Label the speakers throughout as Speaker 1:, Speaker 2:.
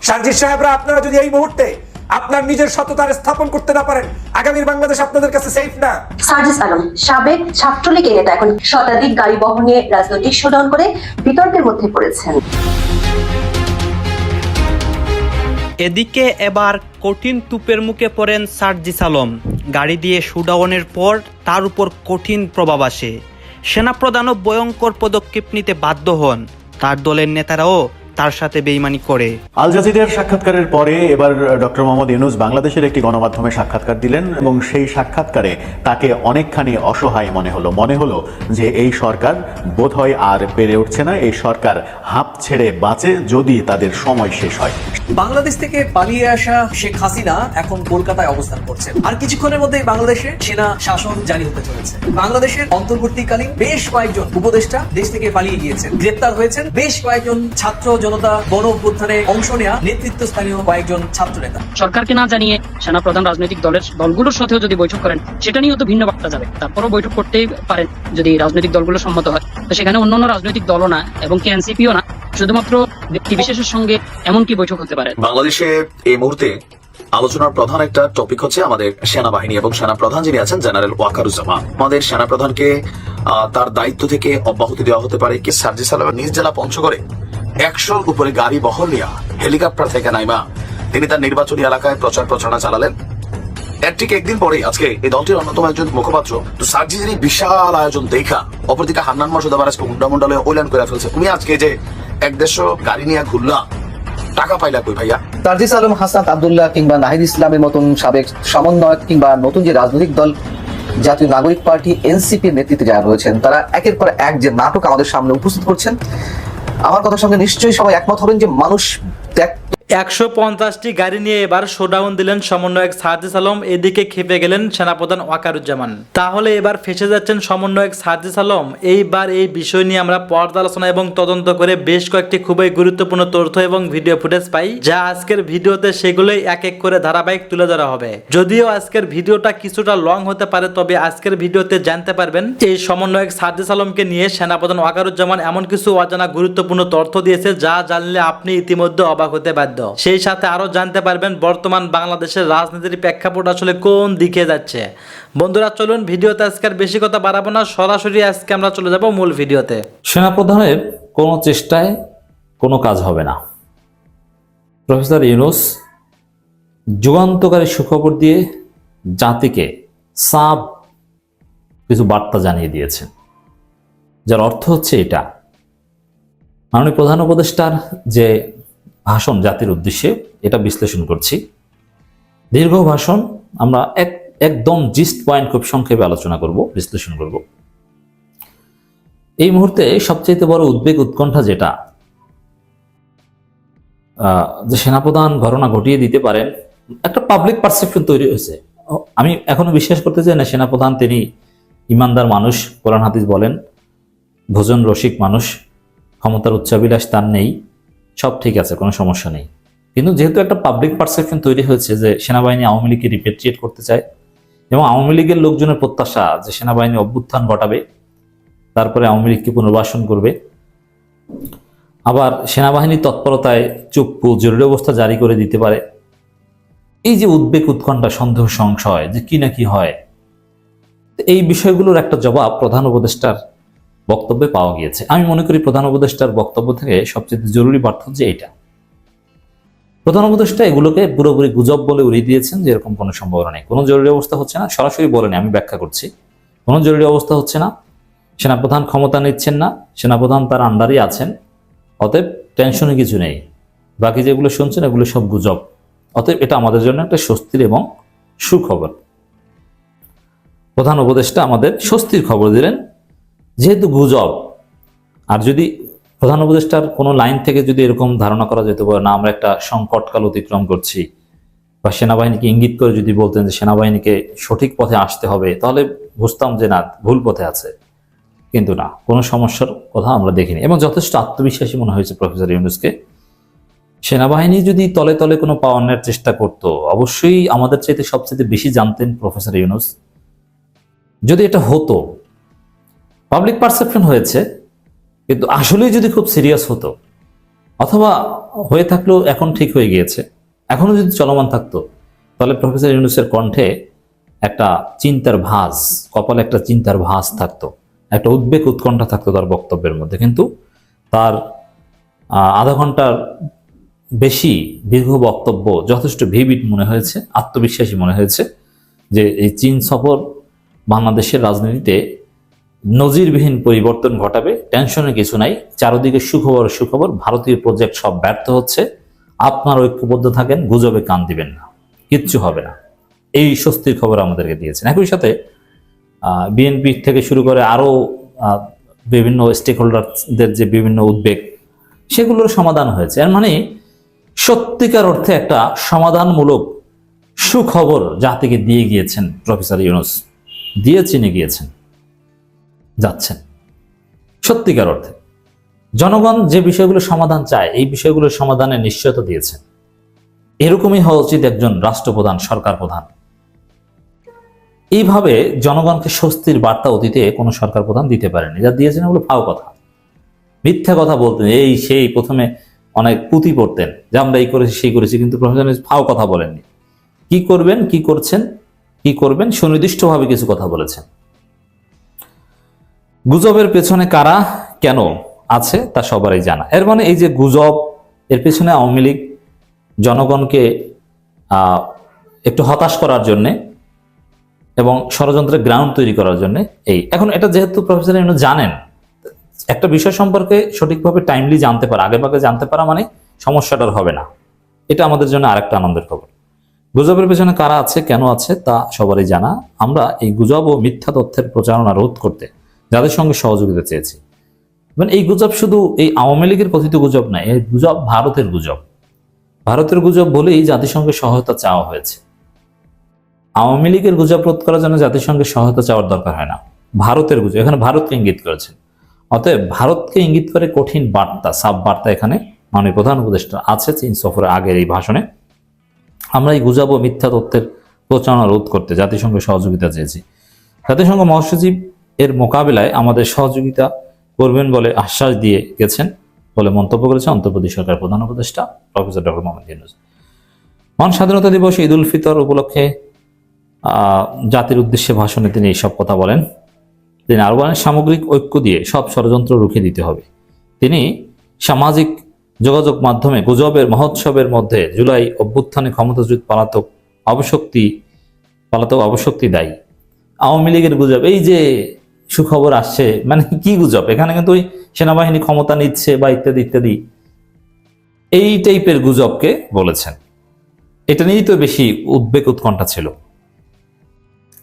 Speaker 1: সার্জিস সাহেবরা, আপনারা যদি এই মুহূর্তে আপনার নিজের সততার স্থাপন করতে না পারেন, আগামীর বাংলাদেশ আপনাদের কাছে সেফ না।
Speaker 2: সার্জিস আলম সাবেক ছাত্রলীগের নেতা এখন শতাধিক গাড়ি বহন নিয়ে রাজনৈতিক শোডাউন করে বিতর্কের মধ্যে পড়েছেন।
Speaker 3: এদিকে এবার কঠিন তুপের মুখে পড়েন সার্জিস আলম। গাড়ি দিয়ে শোডাউনের পর তার উপর কঠিন প্রভাব আসে। সেনাপ্রধানও ভয়ঙ্কর পদক্ষেপ নিতে বাধ্য হন। তার দলের নেতারাও তার সাথে বেইমানি করে।
Speaker 4: আল জাজিরার সাক্ষাৎকারের পরে এবার ডক্টর মোহাম্মদ ইউনূস বাংলাদেশের একটি গণমাধ্যমে সাক্ষাৎকার দিলেন এবং সেই সাক্ষাৎকারে তাকে অনেকখানি অসহায় মনে হলো যে এই সরকার বোধহয় আর পেরে উঠছে না, এই সরকার হাঁপ ছেড়ে বাঁচে যদি তাদের সময় শেষ হয়।
Speaker 5: বাংলাদেশ থেকে পালিয়ে আসা শেখ হাসিনা এখন কলকাতায় অবস্থান করছেন। আর কিছুক্ষণের মধ্যেই বাংলাদেশে সেনা শাসন জারি হতে চলেছে। বাংলাদেশের অন্তর্বর্তীকালীন বেশ কয়েকজন উপদেষ্টা দেশ থেকে পালিয়ে গিয়েছেন, গ্রেপ্তার হয়েছেন বেশ কয়েকজন ছাত্র জনতা গণ অভ্যুত্থানে অংশ নেওয়া নেতৃত্বস্থানীয় কয়েকজন ছাত্র নেতা।
Speaker 6: সরকারকে না জানিয়ে সেনাপ্রধান রাজনৈতিক দলগুলোর সাথেও যদি বৈঠক করেন, সেটা নিয়েও তো ভিন্ন বার্তা যাবে। তারপরও বৈঠক করতেই পারেন যদি রাজনৈতিক দলগুলো সম্মত হয়। তো সেখানে অন্যান্য রাজনৈতিক দলও না এবং এনসিপিও না, শুধুমাত্র ব্যক্তি বিশেষের সঙ্গে এমন কি বৈঠক হতে পারে।
Speaker 7: বাংলাদেশে এই মুহূর্তে আলোচনার প্রধান একটা টপিক হচ্ছে আমাদের সেনাবাহিনী এবং সেনাপ্রধান যিনি আছেন জেনারেল ওয়াকারুজ্জামান। আমাদের সেনাপ্রধানকে তার দায়িত্ব থেকে অব্যাহতি দেওয়া হতে পারে কি? সার্জিস আলমের নিজ জেলা পঞ্চগড়ে 100 উপরে গাড়ি বহর নিয়া হেলিকপ্টার থেকে নাইমা তিনি তার নির্বাচনী এলাকায় প্রচার প্রচারণা চালালেন। এর ঠিক একদিন পরেই আজকে এই দলটির অন্যতম একজন মুখপাত্র তো সার্জিসের বিশাল আয়োজন দেখা অপরদিকে হান্নান মাসুদ আবার আজকে হুন্ডামুন্ডালে ওইলান করে ফেলছে। তুমি আজকে যে 150 গাড়ি নিয়ে ঘুরলা, টাকা পাইলা কই ভাইয়া?
Speaker 8: সার্জিস আলম, হাসনাত আব্দুল্লাহ কিংবা নাহিদ ইসলামের মতন সাবেক সমন্বয়ক কিংবা নতুন যে রাজনৈতিক দল জাতীয় নাগরিক পার্টি এনসিপির নেতৃত্বে যারা রয়েছেন, তারা একের পর এক যে নাটক আমাদের সামনে উপস্থিত করছেন, আমার কথার সঙ্গে নিশ্চয়ই সবাই একমত হবেন যে মানুষ
Speaker 9: 150টি গাড়ি নিয়ে এবার শোডাউন দিলেন সমন্বয়ক সার্জিস আলম। এদিকে খেপে গেলেন সেনাপ্রধান ওয়াকারুজ্জামান। তাহলে এবার ফেসে যাচ্ছেন সমন্বয়ক সার্জিস আলম। এইবার এই বিষয় নিয়ে আমরা পর্যালোচনা এবং তদন্ত করে বেশ কয়েকটি খুবই গুরুত্বপূর্ণ তথ্য এবং ভিডিও ফুটেজ পাই, যা আজকের ভিডিওতে সেগুলোই এক এক করে ধারাবাহিক তুলে ধরা হবে। যদিও আজকের ভিডিওটা কিছুটা লং হতে পারে, তবে আজকের ভিডিওতে জানতে পারবেন এই সমন্বয়ক সার্জিস আলমকে নিয়ে সেনাপ্রধান ওয়াকারুজ্জামান এমন কিছু অজানা গুরুত্বপূর্ণ তথ্য দিয়েছে যা জানলে আপনি ইতিমধ্যে অবাক হতে বাধ্য। সেই সাথে আরো জানতে পারবেন বর্তমান বাংলাদেশের রাজনীতির প্রেক্ষাপট আসলে কোন দিকে যাচ্ছে। বন্ধুরা চলুন ভিডিওতে আজকের বেশি কথা বাড়াবো না, সরাসরি আজকে আমরা চলে যাব মূল ভিডিওতে।
Speaker 10: সেনাপ্রধানের কোনো চেষ্টায় কোনো কাজ হবে না। প্রফেসর ইউনূস যুগান্তকারী সুখবর দিয়ে জাতিকে সাব কিছু বার্তা জানিয়ে দিয়েছেন, যার অর্থ হচ্ছে এটা। মাননীয় প্রধান উপদেষ্টার যে ভাষণ জাতির উদ্দেশ্যে, এটা বিশ্লেষণ করছি। দীর্ঘ ভাষণ, আমরা একদম জিস্ট পয়েন্ট খুব সংক্ষেপে আলোচনা করব, বিশ্লেষণ করব। এই মুহূর্তে সবচেয়ে বড় উদ্বেগ উৎকণ্ঠা যেটা, যে সেনাপ্রধান ঘটনা ঘটিয়ে দিতে পারেন, একটা পাবলিক পারসেপশন তৈরি হয়েছে। আমি এখনো বিশ্বাস করতে চাই না সেনাপ্রধান তিনি ইমানদার মানুষ, কোরআন হাদিস বলেন, ভোজন রসিক মানুষ, ক্ষমতার উচ্চাভিলাষ তার নেই, সব ঠিক আছে, কোনো সমস্যা নেই। কিন্তু যেহেতু একটা পাবলিক পারসেপশন তৈরি হয়েছে যে সেনাবাহিনী আওয়ামী লীগকে রিপেট্রিয়েট করতে চায় এবং আওয়ামী লীগের লোকজনের প্রত্যাশা যে সেনাবাহিনী অভ্যুত্থান ঘটাবে, তারপরে আওয়ামী লীগকে পুনর্বাসন করবে, আবার সেনাবাহিনীর তৎপরতায় চুপ্পু জরুরি অবস্থা জারি করে দিতে পারে। এই যে উদ্বেগ উৎকণ্ঠা, সন্দেহ সংশয় যে কি না কি হয়, এই বিষয়গুলোর একটা জবাব প্রধান উপদেষ্টার বক্তব্যে পাওয়া গিয়েছে। আমি মনে করি প্রধান উপদেষ্টার বক্তব্য থেকে সবচেয়ে জরুরি বার্তা হচ্ছে এইটা। প্রধান উপদেষ্টা এগুলোকে পুরোপুরি গুজব বলে উড়িয়ে দিয়েছেন যে এরকম কোনো সম্ভাবনা নেই, কোনো জরুরি অবস্থা হচ্ছে না। সরাসরি বলেনি, আমি ব্যাখ্যা করছি। কোনো জরুরি অবস্থা হচ্ছে না, সেনাপ্রধান ক্ষমতা নিচ্ছেন না, সেনাপ্রধান তার আন্ডারই আছেন, অতএব টেনশনে কিছু নেই। বাকি যেগুলো শুনছেন এগুলো সব গুজব। অতএব এটা আমাদের জন্য একটা স্বস্তির এবং সুখবর। প্রধান উপদেষ্টা আমাদের স্বস্তির খবর দিলেন, যেহেতু গুজব। আর যদি প্রধান উপদেষ্টার কোনো লাইন থেকে যদি এরকম ধারণা করা যেতে পারে না আমরা একটা সংকটকাল অতিক্রম করছি, বা সেনাবাহিনীকে ইঙ্গিত করে যদি বলতেন যে সেনাবাহিনীকে সঠিক পথে আসতে হবে, তাহলে বুঝতাম যে না, ভুল পথে আছে। কিন্তু না, কোনো সমস্যার কথা আমরা দেখিনি এবং যথেষ্ট আত্মবিশ্বাসী মনে হয়েছে প্রফেসর ইউনূসকে। সেনাবাহিনী যদি তলে তলে কোনো পাওয়ার নেওয়ার চেষ্টা করত, অবশ্যই আমাদের চাইতে সবচেয়ে বেশি জানতেন প্রফেসর ইউনূস। যদি এটা হতো, পাবলিক পারসেপশন হয়েছে, কিন্তু আসলেই যদি খুব সিরিয়াস হতো, অথবা হয়ে থাকলেও এখন ঠিক হয়ে গিয়েছে, এখনো যদি চলমান থাকতো তাহলে প্রফেসর ইউনূসের কণ্ঠে একটা চিন্তার ভাঁজ, কপালে একটা চিন্তার ভাঁজ থাকতো, একটা উদ্বেগ উৎকণ্ঠা থাকতো তার বক্তব্যের মধ্যে। কিন্তু তার আধা ঘন্টার বেশি দীর্ঘ বক্তব্য যথেষ্ট ভিভিড মনে হয়েছে, আত্মবিশ্বাসী মনে হয়েছে যে এই চীন সফর বাংলাদেশের রাজনীতিতে নজিরবিহীন পরিবর্তন ঘটাবে, টেনশনের কিছু নাই, চারদিকে সুখবর সুখবর, ভারতীয় প্রজেক্ট সব ব্যর্থ হচ্ছে, আপনার ঐক্যবদ্ধ থাকেন, গুজবে কান দিবেন না, কিচ্ছু হবে না, এই স্বস্তির খবর আমাদেরকে দিয়েছেন। একই সাথে বিএনপি থেকে শুরু করে আরও বিভিন্ন স্টেক হোল্ডারদের যে বিভিন্ন উদ্বেগ, সেগুলোর সমাধান হয়েছে। এর মানে সত্যিকার অর্থে একটা সমাধানমূলক সুখবর জাতিকে দিয়ে গিয়েছেন প্রফেসর ইউনূস, দিয়ে চিনে গিয়েছেন, যাচ্ছেন সত্যিকার অর্থে। জনগণ যে বিষয়গুলো সমাধান চায় এই বিষয়গুলোর সমাধানের নিশ্চয়তা দিয়েছেন। এরকমই হওয়া উচিত একজন রাষ্ট্রপ্রধান, সরকার প্রধান। এইভাবে জনগণকে স্বস্তির বার্তা অতীতে কোনো সরকার প্রধান দিতে পারেনি। যা দিয়েছেন ওগুলো ফাও কথা, মিথ্যা কথা বলতেন, এই সেই প্রথমে অনেক পুঁথি পড়তেন যে আমরা এই করেছি সেই করেছি, কিন্তু প্রফেসর ফাও কথা বলেননি। কি করবেন, কি করছেন, কি করবেন সুনির্দিষ্টভাবে কিছু কথা বলেছেন। গুজবের পেছনে কারা কেন আছে তা সবারই জানা। এর মানে এই যে গুজব, এর পেছনে আওয়ামী লীগ জনগণকে একটু হতাশ করার জন্যে এবং ষড়যন্ত্রের গ্রাউন্ড তৈরি করার জন্য। এই এখন এটা যেহেতু প্রফেসর ইউনূস জানেন, একটা বিষয় সম্পর্কে সঠিকভাবে টাইমলি জানতে পারা, আগেভাগে জানতে পারা মানে সমস্যাটার হবে না। এটা আমাদের জন্য আরেকটা আনন্দের খবর। গুজবের পেছনে কারা আছে, কেন আছে তা সবারই জানা। আমরা এই গুজব ও মিথ্যা তথ্যের প্রচারণা রোধ করতে যাদের সঙ্গে সহযোগিতা চেয়েছি, মানে এই গুজব শুধু এই আওয়ামী লীগের কথিত গুজব নয়, এই গুজব ভারতের গুজব। ভারতের গুজব বলেই জাতিসংঘের সহায়তা চাওয়া হয়েছে। আওয়ামী লীগের গুজব রোধ করার জন্য জাতিসংঘের সহায়তা চাওয়ার দরকার হয় না, ভারতের গুজব। এখানে ভারতকে ইঙ্গিত করেছেন, অতএব ভারতকে ইঙ্গিত করে কঠিন বার্তা, সাব বার্তা এখানে মাননীয় প্রধান উপদেষ্টা আছে চীন সফরের আগের এই ভাষণে। আমরা এই গুজব ও মিথ্যা তথ্যের প্রচারণা রোধ করতে জাতিসংঘের সহযোগিতা চেয়েছি। জাতিসংঘ মহাসচিব এর মোকাবিলায় আমাদের সহযোগিতা করবেন বলে আশ্বাস দিয়ে গেছেন বলে মন্তব্য করেছে অন্তর্বর্তী সরকার প্রধান উপদেষ্টা প্রফেসর ডক্টর মোহাম্মদ ইউনূস। মহান স্বাধীনতা দিবস ঈদ উল ফিতর উপলক্ষে জাতির উদ্দেশ্যে ভাষণে তিনি এইসব কথা বলেন। তিনি আরো বলেন, সামগ্রিক ঐক্য দিয়ে সব ষড়যন্ত্র রুখে দিতে হবে। তিনি সামাজিক যোগাযোগ মাধ্যমে গুজবের মহোৎসবের মধ্যে জুলাই অভ্যুত্থানে ক্ষমতাচ্যুত পলাতক অবশক্তি দায়ী। আওয়ামী লীগের গুজব, এই যে সুখবর আসছে, মানে কি গুজব? এখানে কিন্তু ওই সেনাবাহিনী ক্ষমতা নিচ্ছে বা ইত্যাদি ইত্যাদি এই টাইপের গুজবকে বলেছেন। এটা নিয়েই তো বেশি উদ্বেগ উৎকণ্ঠা ছিল।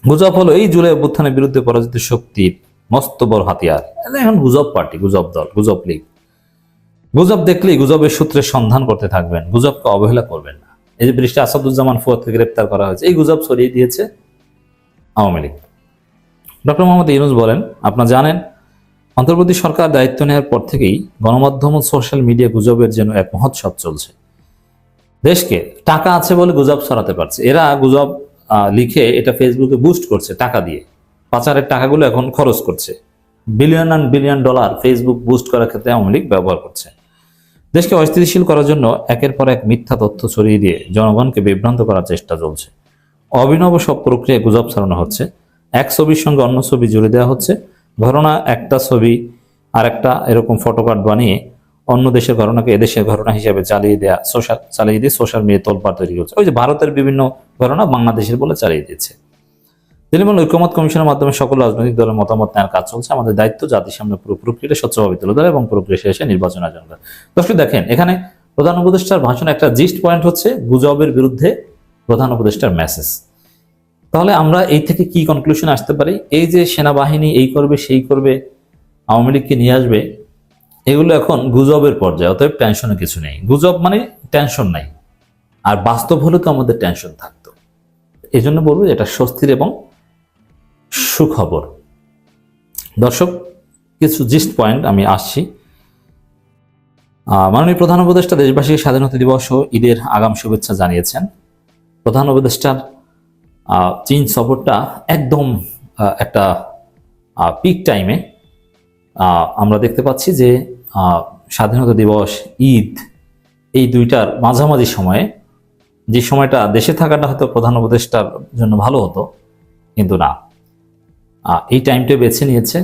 Speaker 10: গুজব হলো এই জুলাই অভ্যুত্থানের বিরুদ্ধে পরাজিত শক্তির মস্ত বড় হাতিয়ার। এখন গুজব পার্টি, গুজব দল, গুজব লীগ। গুজব দেখলেই গুজবের সূত্রের সন্ধান করতে থাকবেন, গুজবকে অবহেলা করবেন না। এই যে ব্যারিস্টার আসাদুজ্জামান ফুয়াদকে গ্রেপ্তার করা হয়েছে, এই গুজব ছড়িয়ে দিয়েছে আওয়ামী লীগ। ডক্টর মোহাম্মদ ইউনূস বলেন, আপনারা জানেন অন্তর্বর্তী সরকার দায়িত্ব নেওয়ার পর থেকেই গণমাধ্যম ও সোশ্যাল মিডিয়া গুজবের যেন এক মহোৎসব চলছে। দেশকে টাকা আছে বলে গুজব ছড়াতে পারছে। এরা গুজব লিখে এটা ফেসবুকে বুস্ট করছে টাকা দিয়ে, পাচারের টাকাগুলো এখন খরচ করছে। Billion and billion dollar Facebook boost করার ক্ষেত্রে আওয়ামী লীগ ব্যবহার করছে। দেশকে অস্থিতিশীল করার জন্য একের পর এক মিথ্যা তথ্য ছড়িয়ে দিয়ে জনগণকে বিভ্রান্ত করার চেষ্টা চলছে। অভিনব সব প্রক্রিয়ায় গুজব ছড়ানো হচ্ছে। এক ছবির সঙ্গে অন্য ছবি জুড়ে দেওয়া হচ্ছে। ঘটনা একটা ছবি আর একটা এরকম ফটোকার্ড বানিয়ে অন্য দেশের ঘটনাকে এদেশের ঘটনা হিসেবে চালিয়ে দিয়ে সোশ্যাল মিডিয়া তোলপাড় তৈরি করছে। ওই যে ভারতের বিভিন্ন ঘটনা বাংলাদেশের বলে চালিয়ে দিচ্ছে। তিনি বলেন, ঐক্যমত কমিশনের মাধ্যমে সকল রাজনৈতিক দলের মতামত নেওয়ার কাজ চলছে। আমাদের দায়িত্ব জাতির সামনে পুরো প্রক্রিয়াটা স্বচ্ছভাবে তুলে ধরা এবং প্রক্রিয়া শেষে নির্বাচন আয়োজন করা। দর্শক দেখেন, এখানে প্রধান উপদেষ্টার ভাষণে একটা জিস্ট পয়েন্ট হচ্ছে গুজবের বিরুদ্ধে প্রধান উপদেষ্টার মেসেজ। তাহলে আমরা এই থেকে কি কনক্লুশন আসতে পারি? এই যে সেনাবাহিনী এই করবে সেই করবে, আওয়ামী লীগকে নিয়ে আসবে, এগুলো এখন গুজবের পর্যায়ে, অতএব টেনশনের কিছু নেই। গুজব মানে টেনশন নাই, আর বাস্তব হলে তো আমাদের টেনশন থাকতো। এই জন্য বলবো এটা স্বস্তির এবং সুখবর। দর্শক, কিছু জিস্ট পয়েন্ট আমি আসছি। মাননীয় প্রধান উপদেষ্টা দেশবাসীকে স্বাধীনতা দিবস ও ঈদের আগাম শুভেচ্ছা জানিয়েছেন। প্রধান উপদেষ্টার চীন সফরটা একদম একটা পিক টাইমে আমরা দেখতে পাচ্ছি যে স্বাধীনতা দিবস, ঈদ, এই দুইটার মাঝামাঝি সময়ে, যে সময়টা দেশে থাকাটা হয়তো প্রধান উপদেষ্টার জন্য ভালো হতো, কিন্তু না, এই টাইমটা বেছে নিয়েছে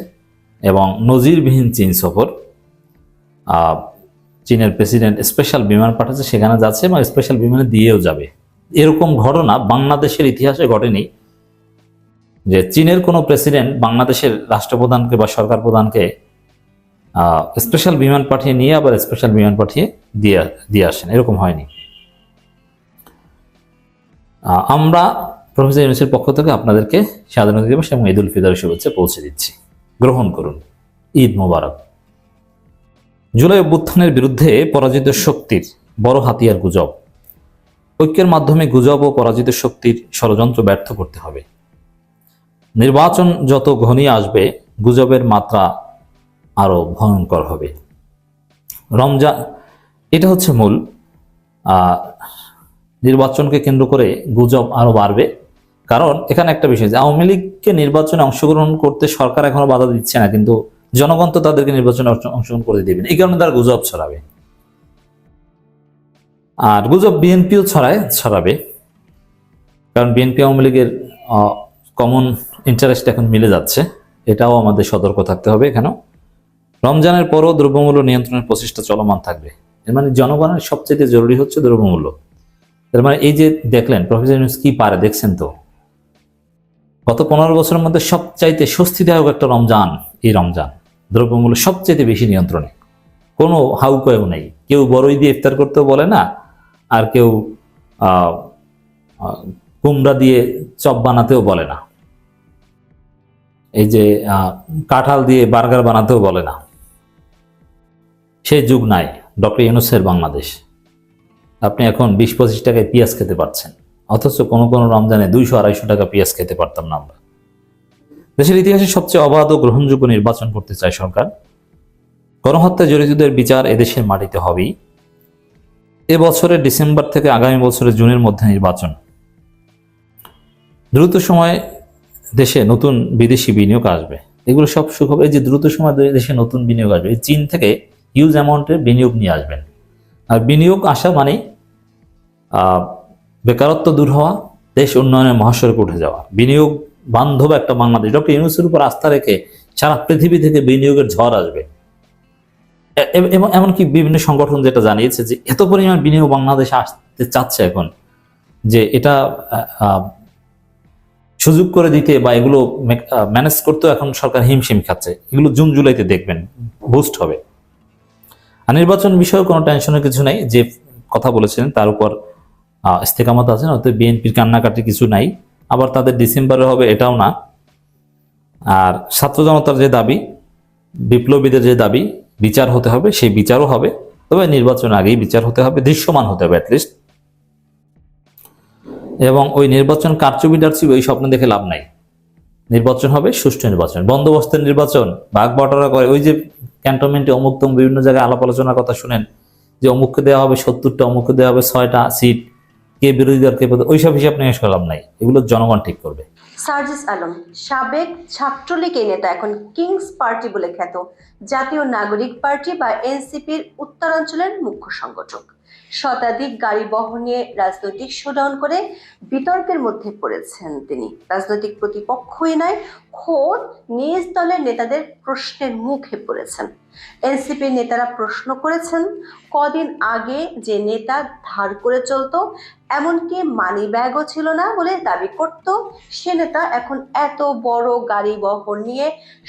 Speaker 10: এবং নজিরবিহীন চীন সফর। চীনের প্রেসিডেন্ট স্পেশাল বিমান পাঠাচ্ছে, সেখানে যাচ্ছে এবং স্পেশাল বিমানে দিয়েও যাবে। এরকম ঘটনা বাংলাদেশের ইতিহাসে ঘটেনি যে চীনের কোনো প্রেসিডেন্ট বাংলাদেশের রাষ্ট্রপ্রধানকে বা সরকার প্রধানকে স্পেশাল বিমান পাঠিয়ে নিয়ে আবার স্পেশাল বিমান পাঠিয়ে দিয়ে আসেন, এরকম হয়নি। আমরা প্রফেসর ইউনূসের পক্ষ থেকে আপনাদেরকে স্বাধীনতা দিবস এবং ঈদ উল ফিতরের শুভেচ্ছা পৌঁছে দিচ্ছি। গ্রহণ করুন। ঈদ মোবারক। জুলাই অভ্যুত্থানের বিরুদ্ধে পরাজিত শক্তির বড় হাতিয়ার গুজব। ঐক্যের মাধ্যমে গুজব ও পরাজিত শক্তির ষড়যন্ত্র ব্যর্থ করতে হবে। নির্বাচন যত ঘনিয়ে আসবে, গুজবের মাত্রা আরো ভয়ঙ্কর হবে। রমজান, এটা হচ্ছে মূল। নির্বাচনকে কেন্দ্র করে গুজব আরো বাড়বে, কারণ এখানে একটা বিষয় যে আওয়ামী লীগকে নির্বাচনে অংশগ্রহণ করতে সরকার এখনো বাধা দিচ্ছে না, কিন্তু জনগণ তো তাদেরকে নির্বাচনে অংশগ্রহণ করে দেবেন, এই কারণে তারা গুজব ছড়াবে। আর গুজব বিএনপিও ছড়াবে, কারণ বিএনপি আওয়ামী লীগের কমন ইন্টারেস্ট এখন মিলে যাচ্ছে, এটাও আমাদের সতর্ক থাকতে হবে। এখানেও রমজানের পরও দ্রব্যমূল্য নিয়ন্ত্রণের প্রচেষ্টা চলমান থাকবে। এর মানে জনগণের সবচেয়ে জরুরি হচ্ছে দ্রব্যমূল্য। এর মানে এই যে দেখলেন প্রফেসর ইউনূস কি পারে, দেখছেন তো। গত 15 বছরের মধ্যে সবচাইতে স্বস্তিদায়ক একটা রমজান এই রমজান। দ্রব্যমূল্য সবচাইতে বেশি নিয়ন্ত্রণে, কোনো হাউকাউ নেই। কেউ বড়ই দিয়ে ইফতার করতেও বলে না, আর কেউ কুমড়া দিয়ে চপ বানাতেও বলে না, এই যে কাঁঠাল দিয়ে বার্গার বানাতেও বলে না। সেই যুগ নাই ডক্টর ইউনূসের বাংলাদেশ। আপনি এখন 20-25 টাকায় পেঁয়াজ খেতে পারছেন, অথচ কোনো কোনো রমজানে 200-250 টাকা পেঁয়াজ খেতে পারতাম না আমরা। দেশের ইতিহাসে সবচেয়ে অবাধ ও গ্রহণযোগ্য নির্বাচন করতে চায় সরকার। গণহত্যায় জড়িতদের বিচার এদেশের মাটিতে হবেই। এবছরের ডিসেম্বর থেকে আগামী বছরের জুনের মধ্যে নির্বাচন। দ্রুত সময়ে দেশে নতুন বিদেশি বিনিয়োগ আসবে, এগুলো সব সুখ হবে। এই যে দ্রুত সময় দেশে নতুন বিনিয়োগ আসবে, চীন থেকে হিউজ অ্যামাউন্টের বিনিয়োগ নিয়ে আসবেন। আর বিনিয়োগ আসা মানে বেকারত্ব দূর হওয়া, দেশ উন্নয়নের মহাসড়কে উঠে যাওয়া, বিনিয়োগ বান্ধব একটা বাংলাদেশ। ডক্টর ইউনূসের উপর আস্থা রেখে সারা পৃথিবী থেকে বিনিয়োগের ঝড় আসবে। এমনকি বিভিন্ন সংগঠন যেটা জানিয়েছে যে এত পরিমাণ বিনিয়োগ বাংলাদেশে আসতে চাচ্ছে এখন, যে এটা সুযোগ করে দিতে বা এগুলো ম্যানেজ করতেও এখন সরকার হিমশিম খাচ্ছে। এগুলো জুন জুলাইতে দেখবেন বুস্ট হবে। আর নির্বাচন বিষয়ে কোনো টেনশনের কিছু নাই, যে কথা বলেছিলেন তার উপর ইস্তেকামত আছে, অর্থাৎ বিএনপির কান্নাকাটি কিছু নাই। আবার তাদের ডিসেম্বরে হবে এটাও না। আর ছাত্র জনতার যে দাবি, বিপ্লবীদের যে দাবি, বিচার হতে হবে, সেই বিচারও হবে। তবে নির্বাচন আগেই বিচার হতে হবে, দৃশ্যমান হতে হবে অ্যাটলিস্ট। এবং ওই নির্বাচন কারচুপি টারচুপি ওই স্বপ্ন দেখে লাভ নাই। নির্বাচন হবে সুষ্ঠু নির্বাচন, বন্দোবস্তের নির্বাচন, ভাগ বটরা করে। ওই যে ক্যান্টনমেন্টে অমুক তমুক বিভিন্ন জায়গায় আলাপ আলোচনার কথা শুনেন যে অমুককে দেওয়া হবে 70টা, অমুককে দেওয়া হবে 6টা সিট, কে বিরোধী দল কে, ওইসব হিসাব নিয়ে লাভ নাই, এগুলো জনগণ ঠিক করবে।
Speaker 2: সার্জিস আলম, সাবেক ছাত্রলীগের নেতা, এখন কিংস পার্টি বলে খ্যাত জাতীয় নাগরিক পার্টি বা এনসিপির উত্তরাঞ্চলের মুখ্য সংগঠক। শতাধিক গাড়ি বহন নিয়ে রাজনৈতিক শোডাউন করে বিতর্কের মধ্যে পড়েছেন তিনি। রাজনৈতিক প্রতিপক্ষই নয়, খোদ নিজ দলের নেতাদের প্রশ্নের মুখে পড়েছেন। এনসিপির নেতারা প্রশ্ন করেছেন, কদিন আগে যে নেতা ধার করে চলতো, এমনকি মানি ব্যাগও ছিল না বলে দাবি করত, সে নেতা এখন এত বড় গাড়ি বহন নিয়ে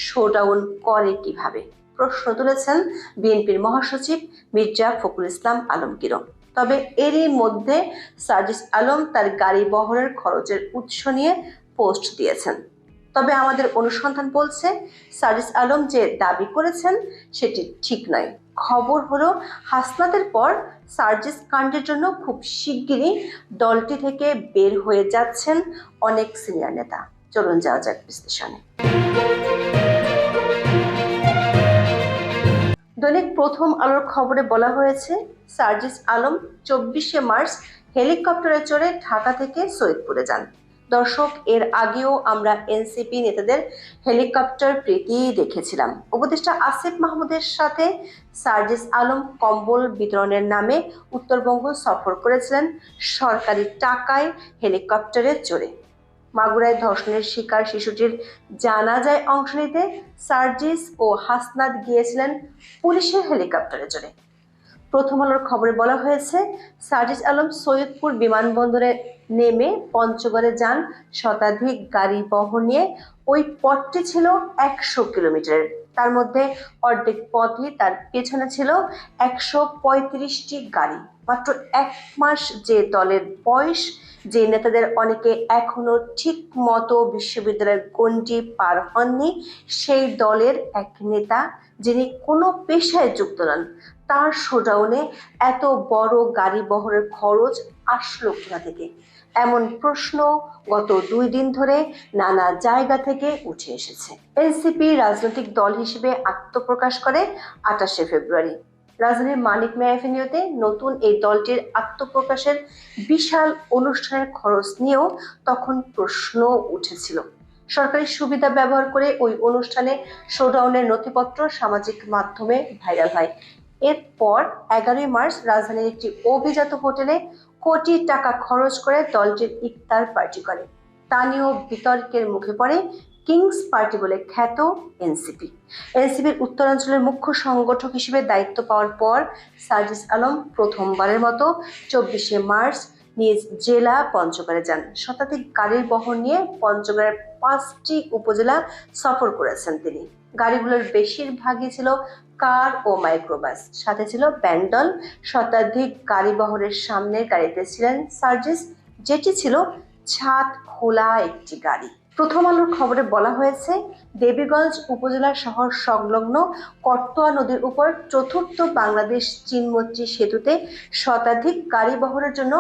Speaker 2: শোডাউন করে কিভাবে? প্রশ্ন তুলেছেন বিএনপির মহাসচিব মির্জা ফখরুল ইসলাম আলমগীরও। তবে এরই মধ্যে সার্জিস আলম তার গাড়ি বহরের খরচের উৎস নিয়ে পোস্ট দিয়েছেন। তবে আমাদের অনুসন্ধান বলছে সার্জিস আলম যে দাবি করেছেন সেটি ঠিক নয়। খবর হলো হাসনাতের পর সার্জিস কাণ্ডের জন্য খুব শিগগিরই দলটি থেকে বের হয়ে যাচ্ছেন অনেক সিনিয়র নেতা। চলুন যাওয়া যাক বিশ্লেষণে। দৈনিক প্রথম আলোর খবরে বলা হয়েছে, সার্জিস আলম 24শে মার্চ হেলিকপ্টারে চড়ে ঢাকা থেকে সৈয়দপুরে যান। দর্শক, এর আগেও আমরা এনসিপি নেতাদের হেলিকপ্টার প্রীতি দেখেছিলাম। উপদেষ্টা আসিফ মাহমুদের সাথে সার্জিস আলম কম্বল বিতরণের নামে উত্তরবঙ্গ সফর করেছিলেন সরকারি টাকায় হেলিকপ্টারে চড়ে। মাগুরায় ধর্ষণের শিকার শিশুটির জানাজায় অংশ নিতে সার্জিস ও হাসনাত গিয়েছিলেন পুলিশের হেলিকপ্টারে চড়ে। প্রথম আলোর খবরে বলা হয়েছে, সার্জিস আলম সৈয়দপুর বিমানবন্দরে নেমে পঞ্চগড়ে যান শতাধিক গাড়ি বহর নিয়ে। ওই পথটি ছিল 100 কিলোমিটারের, তার মধ্যে অর্ধেক পথই তার পেছনে ছিল 135টি গাড়ি। মাত্র 1 মাস যে দলের বয়স, যে নেতাদের অনেকে এখনো ঠিক মতো বিশ্ববিদ্যালয়ের গণ্ডি পার হননি, সেই দলের এক নেতা যিনি কোনো পেশায় যুক্ত নন, তার শোডাউনে এত বড় গাড়ি বহরের খরচ আসলো কোথা থেকে? এমন প্রশ্ন গত 2 দিন ধরে নানা জায়গা থেকে উঠে এসেছে। এনসিপি রাজনৈতিক দল হিসেবে আত্মপ্রকাশ করে 28শে ফেব্রুয়ারি। রাজধানীর মানিক মিয়া এভিনিউতে নতুন এই দলটির আত্মপ্রকাশের বিশাল অনুষ্ঠানের খরচ নিয়েও তখন প্রশ্ন উঠেছিল। সরকারি সুবিধা ব্যবহার করে ওই অনুষ্ঠানে শোডাউনের নথিপত্র সামাজিক মাধ্যমে ভাইরাল হয়। এরপর 11 মার্চ রাজধানীর একটি অভিজাত হোটেলে কোটি টাকা খরচ করে দলটির ইফতার পার্টি করে। তা নিয়েও বিতর্কের মুখে পড়ে কিংস পার্টি বলে খ্যাত এনসিপি। এনসিপির উত্তরাঞ্চলের মুখ্য সংগঠক হিসেবে দায়িত্ব পাওয়ার পর সার্জিস আলম প্রথমবারের মতো 24শে মার্চ নিজ জেলা পঞ্চগড়ে যান। শতাধিক গাড়ির বহর নিয়ে পঞ্চগড়ের 5টি উপজেলা সফর করেছেন তিনি। গাড়িগুলোর বেশিরভাগই ছিল কার ও মাইক্রোবাস, সাথে ছিল ব্যান্ডল। শতাধিক গাড়ি বহরের সামনের গাড়িতে ছিলেন সার্জিস, যেটি ছিল ছাদ খোলা একটি গাড়ি। প্রথম আলোর খবরে বলা হয়েছে, দেবীগঞ্জ উপজেলা শহর সংলগ্ন করতোয়া নদীর উপর চতুর্থ বাংলাদেশ চীন মৈত্রী সেতুতে শতাধিক গাড়ি বহরের জন্য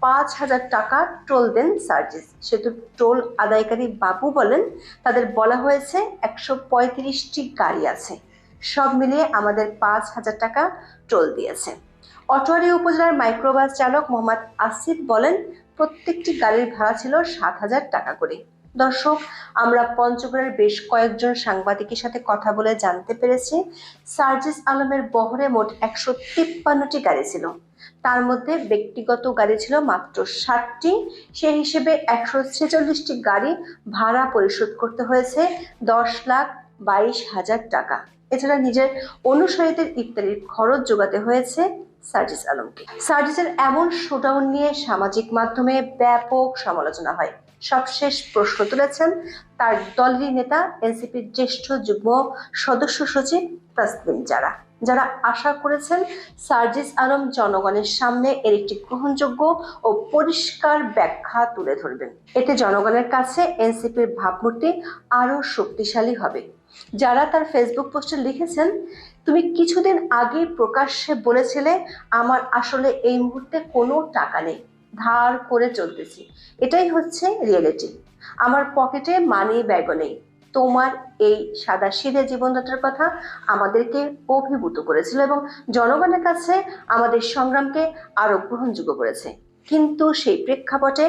Speaker 2: 5,000 টাকা টোল দেন সার্জিস। সেতুর টোল আদায়কারী বাবু বলেন, তাদের বলা হয়েছে 135টি গাড়ি আছে, সব মিলিয়ে আমাদের 5,000 টাকা টোল দিয়েছে। অটোয়ারি উপজেলার মাইক্রোবাস চালক মোহাম্মদ আসিফ বলেন, প্রত্যেকটি গাড়ির ভাড়া ছিল 7,000 টাকা করে। দর্শক, আমরা পঞ্চগড়ের বেশ কয়েকজন সাংবাদিকের সাথে কথা বলে জানতে পেরেছি, সার্জিস আলমের বহরে মোট 153টি গাড়ি ছিল। তার মধ্যে ব্যক্তিগত গাড়ি ছিল মাত্র 60টি। সেই হিসেবে 146টি গাড়ি ভাড়া পরিশোধ করতে হয়েছে 10,22,000 টাকা। এছাড়া নিজের অনুসারীদের ইফতারির খরচ জোগাতে হয়েছে সার্জিস আলমকে। সার্জিসের এমন শোডাউন নিয়ে সামাজিক মাধ্যমে ব্যাপক সমালোচনা হয়। সবশেষ প্রশ্ন তুলেছেন তার দলেরই নেতা এনসিপির জ্যেষ্ঠ যুগ্ম সদস্য সচিব তাসলিম জারা, যারা আশা করেছেন সার্জিস আলম জনগণের সামনে এর একটি গ্রহণযোগ্য ও পরিষ্কার ব্যাখ্যা তুলে ধরবেন। এতে জনগণের কাছে এনসিপির ভাবমূর্তি আরো শক্তিশালী হবে। যারা তার ফেসবুক পোস্টে লিখেছেন, তুমি কিছুদিন আগে প্রকাশ্যে বলেছিলে আমার আসলে এই মুহূর্তে কোনো টাকা নেই, ধার করে চলতেছি, এটাই হচ্ছে রিয়েলিটি, আমার পকেটে মানি ব্যাগও নেই। তোমার এই সাদাসিধে জীবনযাত্রার কথা আমাদেরকে অভিভূত করেছিল এবং জনগণের কাছে আমাদের সংগ্রামকে আরো গ্রহণযোগ্য করেছে। কিন্তু সেই প্রেক্ষাপটে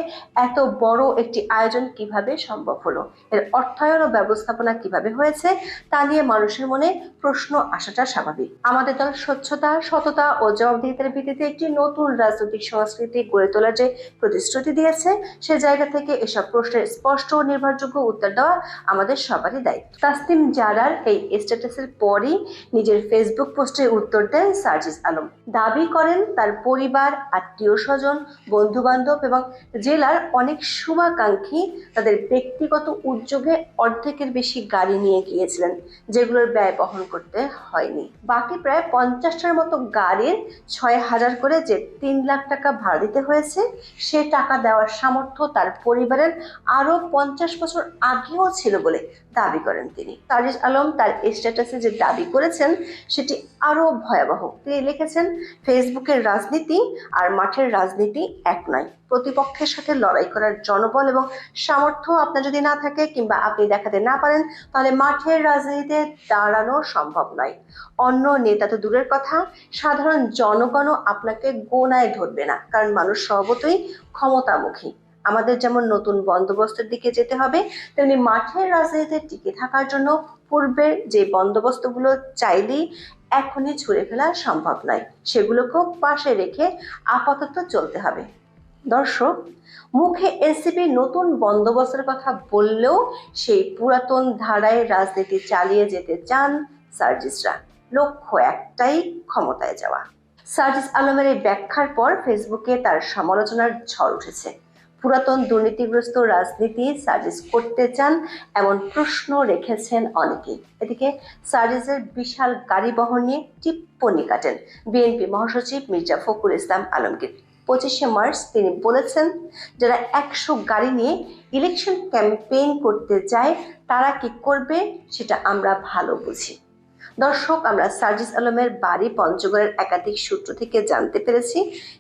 Speaker 2: এত বড় একটি আয়োজন কিভাবে সম্ভব হলো, এর অর্থায়ন ও ব্যবস্থাপনা কিভাবে হয়েছে, তা নিয়ে মানুষের মনে প্রশ্ন আসাটা স্বাভাবিক। আমাদের দল স্বচ্ছতা, সততা ও জবাবদিহিতার ভিত্তিতে একটি নতুন রাজনৈতিক সংস্কৃতি গড়ে তোলার যে প্রতিশ্রুতি দিয়েছে, সে জায়গা থেকে এসব প্রশ্নের স্পষ্ট ও নির্ভরযোগ্য উত্তর দেওয়া আমাদের সবারই দায়িত্ব। তাসলিম জারার এই স্ট্যাটাসের পরই নিজের ফেসবুক পোস্টে উত্তর দেন সার্জিস আলম। দাবি করেন তার পরিবার, আত্মীয় স্বজন, বন্ধু বান্ধব এবং জেলার অনেক শুভাকাঙ্ক্ষী তাদের ব্যক্তিগত উদ্যোগে অর্ধেকের বেশি গাড়ি নিয়ে গিয়েছিলেন, যেগুলোর ব্যয় বহন করতে হয়নি। বাকি প্রায় 50টার মতো গাড়ির 6,000 করে যে 3 লাখ টাকা ভাড়া দিতে হয়েছে, সে টাকা দেওয়ার সামর্থ্য তার পরিবারের আরো 50 বছর আগেও ছিল বলে দাবি করেন তিনি। সার্জিস আলম তার স্ট্যাটাসে যে দাবি করেছেন সেটি আরো ভয়াবহ। তিনি লিখেছেন, ফেসবুকের রাজনীতি আর মাঠের রাজনীতি এক নয়। প্রতিপক্ষের সাথে লড়াই করার জনবল এবং সামর্থ্য আপনার যদি না থাকে কিংবা আপনি দেখাতে না পারেন, তাহলে মাঠের রাজনীতিতে দাঁড়ানো সম্ভব নয়। অন্য নেতা তো দূরের কথা, সাধারণ জনগণও আপনাকে গোনায় ধরবে না, কারণ মানুষ স্বভাবতই ক্ষমতামুখী। আমাদের যেমন নতুন বন্দোবস্তের দিকে যেতে হবে, তেমনি মাঠের রাজনীতিতে টিকে থাকার জন্য পূর্বের যে বন্দোবস্তগুলো চাইলেই এখনই ছুঁড়ে ফেলা সম্ভব নয়, সেগুলোকেও পাশে রেখে আপাতত চলতে হবে। দর্শক, মুখে এনসিপি নতুন বন্দোবস্তের কথা বললেও সেই পুরাতন ধারায় রাজনীতি চালিয়ে যেতে চান সার্জিসরা। লক্ষ্য একটাই, ক্ষমতায় যাওয়া। সার্জিস আলমের এই ব্যাখ্যার পর ফেসবুকে তার সমালোচনার ঝড় উঠেছে। পুরাতন দুর্নীতিগ্রস্ত রাজনীতি সার্জিস করতে চান এমন প্রশ্ন রেখেছেন অনেকেই। এদিকে সার্জিসের বিশাল গাড়ি বহর নিয়ে টিপ্পনি কাটেন বিএনপি মহাসচিব মির্জা ফখরুল ইসলাম আলমগীর। 25শে মার্চ তিনি বলেছেন, যারা 100 গাড়ি নিয়ে ইলেকশন ক্যাম্পেইন করতে চায় তারা কি করবে সেটা আমরা ভালো বুঝি। দর্শক, আমরা সার্জিস আলমের বাড়ি পঞ্চগড়ের একাধিক সূত্র থেকে জানতে পেরেছি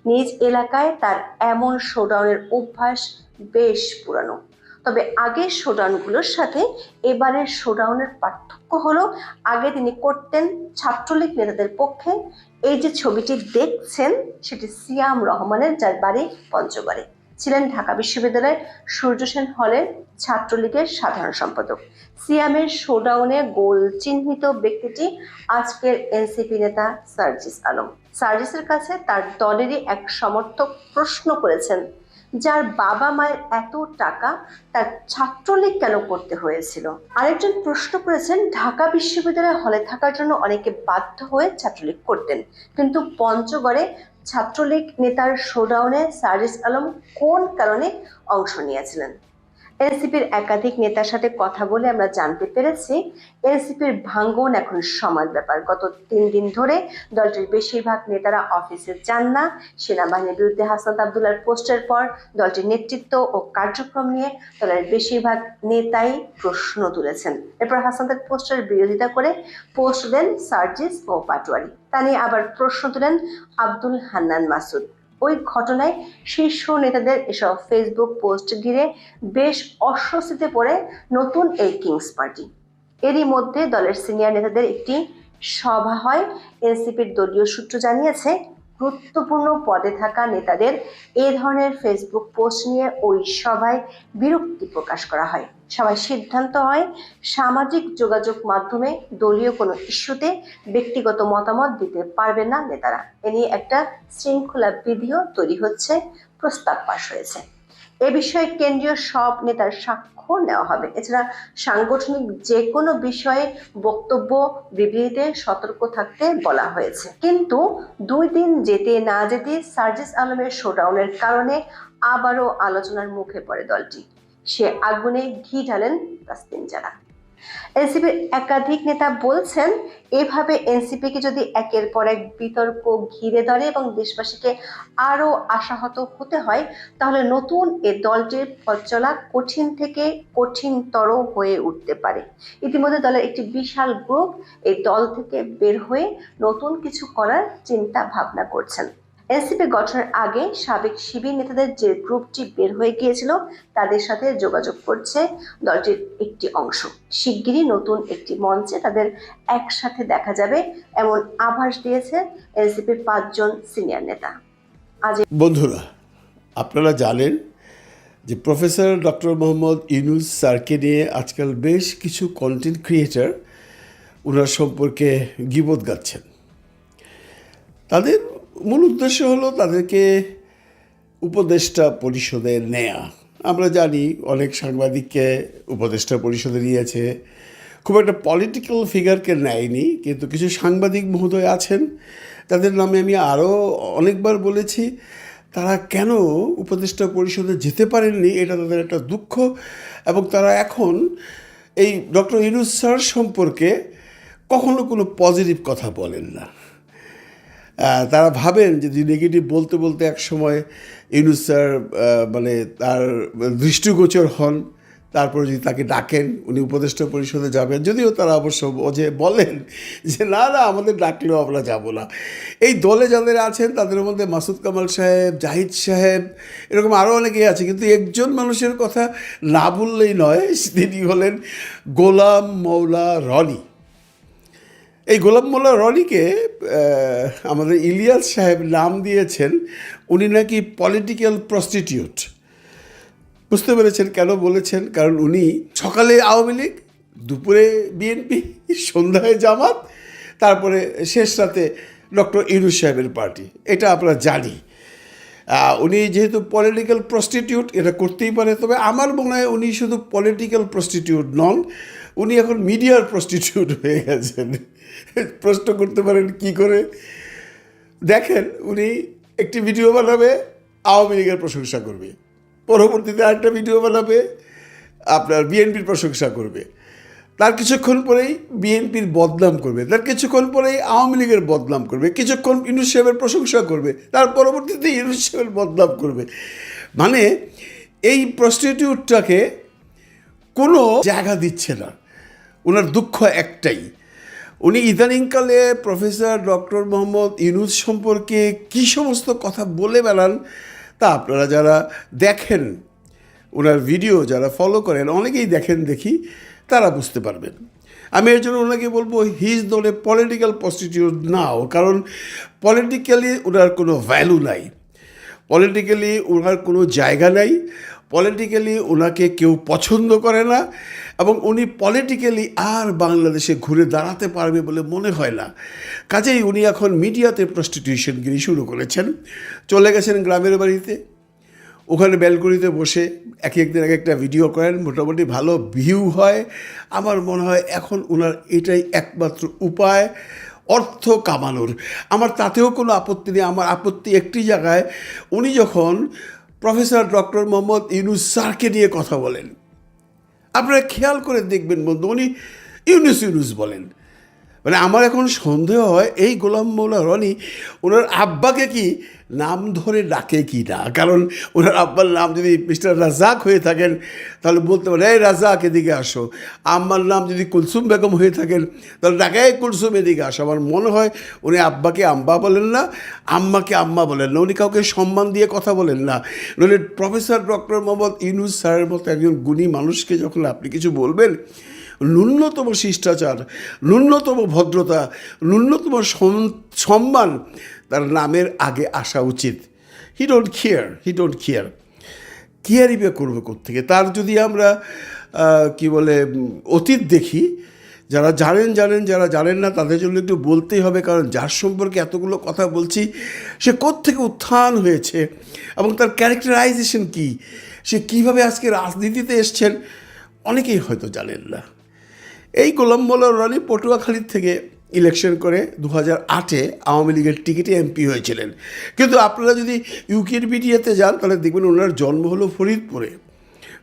Speaker 2: নিজ এলাকায় তার এমন শোডাউনের অভ্যাস বেশ পুরানো। তবে আগের শোডাউনগুলোর সাথে এবারের শোডাউনের পার্থক্য হলো, আগে তিনি করতেন ছাত্রলীগ নেতাদের পক্ষে। এই যে ছবিটি দেখছেন সেটি সিয়াম রহমানের, যার বাড়ি পঞ্চগড়ে, ছিলেন ঢাকা বিশ্ববিদ্যালয়ের সূর্য সেন হলের ছাত্রলীগের সাধারণ সম্পাদক। সিয়ামের শোডাউনে গোল চিহ্নিত ব্যক্তিটি আজকের এনসিপি নেতা সার্জিস আলম। সার্জিসের কাছে তার দলেরই এক সমর্থক প্রশ্ন করেছেন, যার বাবা মায়ের এত টাকা তার ছাত্রলীগ কেন করতে হয়েছিল। আরেকজন প্রশ্ন করেছেন, ঢাকা বিশ্ববিদ্যালয় হলে থাকার জন্য অনেকে বাধ্য হয়ে ছাত্রলীগ করতেন, কিন্তু পঞ্চগড়ে ছাত্রলীগ নেতার শোডাউনে সার্জিস আলম কোন কারণে অংশ নিয়েছিলেন। এনসিপির একাধিক নেতার সাথে কথা বলে আমরা জানতে পেরেছি, এনসিপির ভাঙ্গন এখন সময়ের ব্যাপার। গত 3 দিন ধরে দলটির বেশিরভাগ নেতারা অফিসে যান না। সেনাবাহিনীর বিরুদ্ধে হাসনাত আবদুল্লাহর পোস্টের পর দলটির নেতৃত্ব ও কার্যক্রম নিয়ে দলের বেশিরভাগ নেতাই প্রশ্ন তুলেছেন। এরপর হাসনাতের পোস্টের বিরোধিতা করে পোস্ট দেন সার্জিস ও পাটোয়ারি। তা নিয়ে আবার প্রশ্ন তুলেন আব্দুল হান্নান মাসুদ। ওই ঘটনায় শীর্ষ নেতাদের এসব ফেসবুক পোস্ট ঘিরে বেশ অস্বস্তিতে পড়ে নতুন এই কিংস পার্টি। এরই মধ্যে দলের সিনিয়র নেতাদের একটি সভা হয়। এনসিপির দলীয় সূত্র জানিয়েছে, গুরুত্বপূর্ণ পদে থাকা নেতাদের এই ধরনের ফেসবুক পোস্ট নিয়ে ওই সভায় বিরক্তি প্রকাশ করা হয়। সভায় সিদ্ধান্ত হয়, সামাজিক যোগাযোগ মাধ্যমে দলীয় কোনো ইস্যুতে ব্যক্তিগত মতামত দিতে পারবে না নেতারা। এ নিয়ে একটা শৃঙ্খলা বিধিও তৈরি হচ্ছে, প্রস্তাব পাশ হয়েছে। এ বিষয়ে কেন্দ্রীয় সব নেতার স্বাক্ষর নেওয়া হবে। এছাড়া সাংগঠনিক যে কোনো বিষয়ে বক্তব্য বিবৃতিতে সতর্ক থাকতে বলা হয়েছে। কিন্তু 2 দিন যেতে না যেতে সার্জিস আলমের শোডাউনের কারণে আবারও আলোচনার মুখে পড়ে দলটি। সে আগুনে ঘি ঢালেন তাসলিম জারা। এনসিপির একাধিক নেতা বলছেন, এভাবে এনসিপিকে যদি একের পর এক বিতর্ক ঘিরে ধরে এবং দেশবাসীকে আরো আশাহত হতে হয়, তাহলে নতুন এ দলটির পথ চলা কঠিন থেকে কঠিনতর হয়ে উঠতে পারে। ইতিমধ্যে দলের একটি বিশাল গ্রুপ এই দল থেকে বের হয়ে নতুন কিছু করার চিন্তা ভাবনা করছেন। এনসিপি গঠনের আগে সাবেক শিবির নেতাদের যে গ্রুপটি বের হয়ে গিয়েছিল তাদের সাথে যোগাযোগ করছে দলটির একটি অংশ। শিগগিরই নতুন একটি মঞ্চে তাদের একসাথে দেখা যাবে, এমন আভাস দিয়েছে এনসিপির 5 জন সিনিয়র নেতা।
Speaker 11: বন্ধুরা, আপনারা জানেন যে প্রফেসর ডক্টর মোহাম্মদ ইউনূস স্যারকে নিয়ে আজকাল বেশ কিছু কন্টেন্ট ক্রিয়েটর ওনার সম্পর্কে গীবত গাচ্ছেন। তাদের মূল উদ্দেশ্য হলো তাদেরকে উপদেষ্টা পরিষদে নেয়া। আমরা জানি অনেক সাংবাদিককে উপদেষ্টা পরিষদে নিয়েছে, খুব একটা পলিটিক্যাল ফিগারকে নেয়নি, কিন্তু কিছু সাংবাদিক মহোদয় আছেন, তাদের নামে আমি আরও অনেকবার বলেছি, তারা কেন উপদেষ্টা পরিষদে যেতে পারেননি এটা তাদের একটা দুঃখ। এবং তারা এখন এই ডক্টর ইউনূস স্যার সম্পর্কে কখনো কোনো পজিটিভ কথা বলেন না। তারা ভাবেন যদি নেগেটিভ বলতে বলতে এক সময় ইউনূস স্যার মানে তার দৃষ্টিগোচর হন, তারপর যদি তাকে ডাকেন উনি উপদেষ্টা পরিষদে যাবেন, যদিও তারা অবশ্য যে বলেন যে না না আমাদের ডাকলেও আমরা যাব না। এই দলে যাদের আছেন তাদের মধ্যে মাসুদ কামাল সাহেব, জাহিদ সাহেব, এরকম আরও অনেকেই আছে, কিন্তু একজন মানুষের কথা না বললেই নয়, তিনি হলেন গোলাম মৌলা রনি। এই গোলাম মোল্লা রনিকে আমাদের ইলিয়াস সাহেব নাম দিয়েছেন, উনি নাকি পলিটিক্যাল প্রস্টিটিউট। বুঝতে পেরেছেন কেন বলেছেন? কারণ উনি সকালে আওয়ামী লীগ, দুপুরে বিএনপি, সন্ধ্যায় জামাত, তারপরে শেষ রাতে ডক্টর ইউনূস সাহেবের পার্টি। এটা আমরা জানি। উনি যেহেতু পলিটিক্যাল প্রস্টিটিউট, এটা করতেই পারে। তবে আমার মনে হয় উনি শুধু পলিটিক্যাল প্রস্টিটিউট নন, উনি এখন মিডিয়ার প্রস্টিটিউট হয়ে গেছেন। প্রশ্ন করতে পারেন কি করে? দেখেন, উনি একটি ভিডিও বানাবে, আওয়ামী লীগের প্রশংসা করবে, পরবর্তীতে আরেকটা ভিডিও বানাবে, আপনার বিএনপির প্রশংসা করবে, তার কিছুক্ষণ পরেই বিএনপির বদনাম করবে, তার কিছুক্ষণ পরেই আওয়ামী লীগের বদনাম করবে, কিছুক্ষণ ইউনূস সাহেবের প্রশংসা করবে, তার পরবর্তীতে ইউনূস সাহেবের বদনাম করবে। মানে এই প্রস্টিটিউটটাকে কোনো জায়গা দিচ্ছে না। ওনার দুঃখ একটাই, উনি ইদানিংকালে প্রফেসর ডক্টর মোহাম্মদ ইউনূস সম্পর্কে কী সমস্ত কথা বলে বেড়ান, তা আপনারা যারা দেখেন, ওনার ভিডিও যারা ফলো করেন, অনেকেই দেখেন দেখি, তারা বুঝতে পারবেন। আমি এর জন্য ওনাকে বলবো, he is not a political prostitute now. কারণ পলিটিক্যালি ওনার কোনো ভ্যালু নাই, পলিটিক্যালি ওনার কোনো জায়গা নাই, পলিটিক্যালি ওনাকে কেউ পছন্দ করে না, এবং উনি পলিটিক্যালি আর বাংলাদেশে ঘুরে দাঁড়াতে পারবে বলে মনে হয় না। কাজেই উনি এখন মিডিয়াতে প্রস্টিটিউশনগিরি শুরু করেছেন। চলে গেছেন গ্রামের বাড়িতে, ওখানে ব্যালকনিতে বসে একদিন এক একটা ভিডিও করেন, মোটামুটি ভালো ভিউ হয়। আমার মনে হয় এখন ওনার এটাই একমাত্র উপায় অর্থ কামানোর। আমার তাতেও কোনো আপত্তি নেই। আমার আপত্তি একটি জায়গায়, উনি যখন প্রফেসর ডক্টর মোহাম্মদ ইউনূস স্যারকে নিয়ে কথা বলেন, আপনারা খেয়াল করে দেখবেন বন্ধু, উনি ইউনূস ইউনূস বলেন। মানে আমার এখন সন্দেহ হয় এই গোলাম মৌলা রনি ওনার আব্বাকে কি নাম ধরে ডাকে কি না। কারণ ওনার আব্বার নাম যদি মিস্টার রাজাক হয়ে থাকেন, তাহলে বলতে পারেন এই রাজাক এদিকে আসো। আম্মার নাম যদি কুলসুম বেগম হয়ে থাকেন, তাহলে ডাকে এই কুলসুম এদিকে আসো। আমার মনে হয় উনি আব্বাকে আম্বা বলেন না, আম্মাকে আম্মা বলেন না, উনি কাউকে সম্মান দিয়ে কথা বলেন না। নইলে প্রফেসর ডক্টর মোহাম্মদ ইউনূস স্যারের মতো একজন গুণী মানুষকে যখন আপনি কিছু বলবেন, ন্যূনতম শিষ্টাচার, ন্যূনতম ভদ্রতা, ন্যূনতম সম্মান তার নামের আগে আসা উচিত। হি ডোন্ট কেয়ার। কেয়ারই বা করবে কোত্থেকে? তার যদি আমরা কি বলে অতীত দেখি, যারা জানেন, যারা জানেন না তাদের জন্য একটু বলতেই হবে। কারণ যার সম্পর্কে এতগুলো কথা বলছি, সে কোত্থেকে উত্থান হয়েছে এবং তার ক্যারেক্টারাইজেশন কী, সে কীভাবে আজকে রাজনীতিতে এসছেন, অনেকেই হয়তো জানেন না। এই গোলাম মৌলা রনি পটুয়াখালীর থেকে ইলেকশন করে 2008-এ আওয়ামী লীগের টিকিটে এমপি হয়েছিলেন। কিন্তু আপনারা যদি উইকিপিডিয়াতে যান, তাহলে দেখবেন ওনার জন্ম হলো ফরিদপুরে।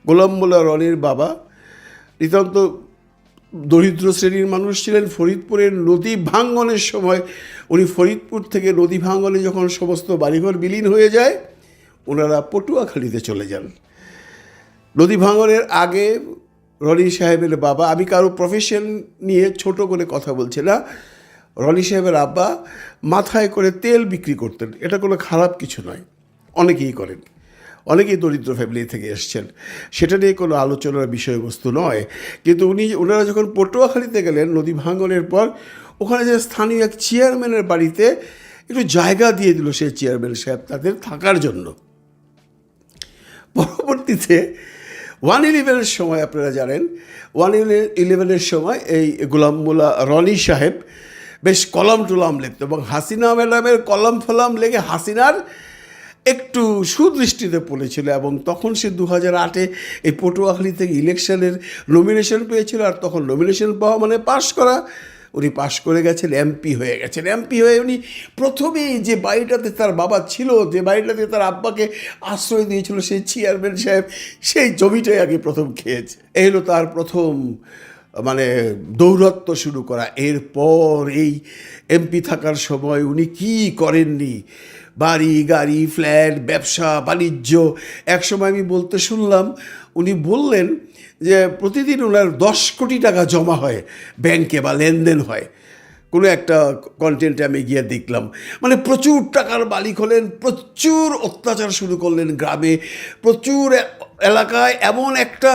Speaker 11: গোলাম মৌলা রনির বাবা নিতান্ত দরিদ্র শ্রেণীর মানুষ ছিলেন। ফরিদপুরের নদী ভাঙ্গনের সময় উনি ফরিদপুর থেকে নদী ভাঙ্গনে যখন সমস্ত বাড়িঘর বিলীন হয়ে যায়, ওনারা পটুয়াখালীতে চলে যান। নদী ভাঙনের আগে রনি সাহেবের বাবা, আমি কারো প্রফেশন নিয়ে ছোট করে কথা বলছি না, রনি সাহেবের আব্বা মাথায় করে তেল বিক্রি করতেন। এটা কোনো খারাপ কিছু নয়, অনেকেই করেন, অনেকেই দরিদ্র ফ্যামিলি থেকে এসছেন, সেটা নিয়ে কোনো আলোচনার বিষয়বস্তু নয়। কিন্তু ওনারা যখন পটুয়াখালীতে গেলেন নদী ভাঙনের পর, ওখানে যে স্থানীয় এক চেয়ারম্যানের বাড়িতে একটু জায়গা দিয়ে দিল সেই চেয়ারম্যান সাহেব তাদের থাকার জন্য। পরবর্তীতে 1/11-এর সময় আপনারা জানেন, 1/11-এর সময় এই গোলাম মৌলা রনি সাহেব বেশ কলম টুলাম লিখত, এবং হাসিনা ম্যাডামের কলম ফলাম লেগে হাসিনার একটু সুদৃষ্টিতে পড়েছিল। এবং তখন সে 2008-এ এই পটুয়াখালী থেকে ইলেকশনের নমিনেশন পেয়েছিল। আর তখন নমিনেশন পাওয়া মানে পাশ করা। উনি পাশ করে গেছেন, এমপি হয়ে গেছেন। এমপি হয়ে উনি প্রথমেই যে বাড়িটাতে তার বাবা ছিল, যে বাড়িটাতে তার আব্বাকে আশ্রয় দিয়েছিল সেই চেয়ারম্যান সাহেব, সেই জমিটাই আগে প্রথম খেয়েছে। এই হলো তার প্রথম মানে দৌরত্ব শুরু করা। এরপর এই এমপি থাকার সময় উনি কি করেননি, বাড়ি গাড়ি ফ্ল্যাট ব্যবসা বাণিজ্য। একসময় আমি বলতে শুনলাম, উনি বললেন যে প্রতিদিন ওনার 10 কোটি টাকা জমা হয় ব্যাংকে বা লেনদেন হয়। কোনো একটা কন্টেন্টে আমি গিয়ে দেখলাম, মানে প্রচুর টাকার মালিক হলেন, প্রচুর অত্যাচার শুরু করলেন গ্রামে, প্রচুর এলাকায় এমন একটা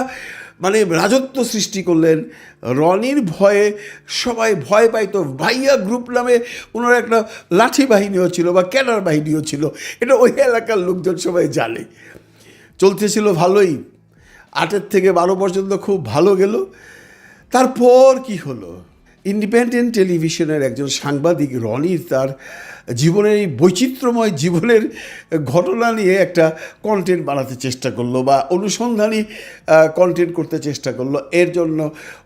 Speaker 11: মানে রাজত্ব সৃষ্টি করলেন। রনির ভয়ে সবাই ভয় পাইতো। ভাইয়া গ্রুপ নামে ওনার একটা লাঠি বাহিনীও ছিল বা ক্যাডার বাহিনীও ছিল, এটা ওই এলাকার লোকজন সবাই জানে। চলতেছিল ভালোই। 8 থেকে 12 পর্যন্ত খুব ভালো গেল। তারপর কি হলো, ইন্ডিপেন্ডেন্ট টেলিভিশনের একজন সাংবাদিক রনির তার জীবনের এই বৈচিত্র্যময় জীবনের ঘটনা নিয়ে একটা কন্টেন্ট বানাতে চেষ্টা করলো বা অনুসন্ধানী কন্টেন্ট করতে চেষ্টা করলো। এর জন্য